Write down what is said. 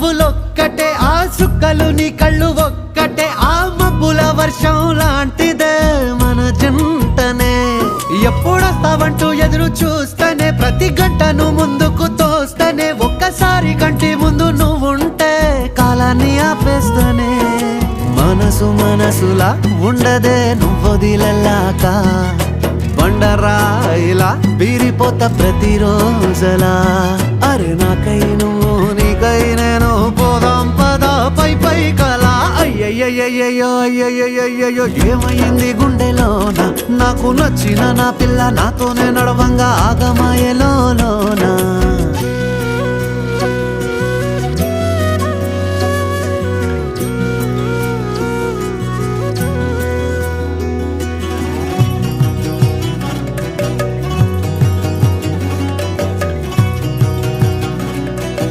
నవ్వులొక్కటే ఆ సుక్కలు నీ కళ్ళు ఒక్కటే ఆ మబ్బుల వర్షం లాంటిదే మన జంటనే ఎప్పుడొస్తావంటూ ఎదురు చూస్తేనే ప్రతి గంటను ముందుకు తోస్తేనే ఒక్కసారి కంటి ముందు నువ్వుంటే కాలాన్ని ఆపేస్తేనే మనసులా ఉండదే నువ్వొదిలెళ్ళాక బండరాయిలా బీరిపోత ప్రతిరోజలా అరే నాకై నువ్వు నీకై నేను పోదాం పద పై కలా అయ్యయ్యయ్యో అయ్యయ్యయ్యో ఏమైంది గుండెలోన నాకు నచ్చిన నా పిల్ల నాతోనే నడవంగా ఆగమాయలోనా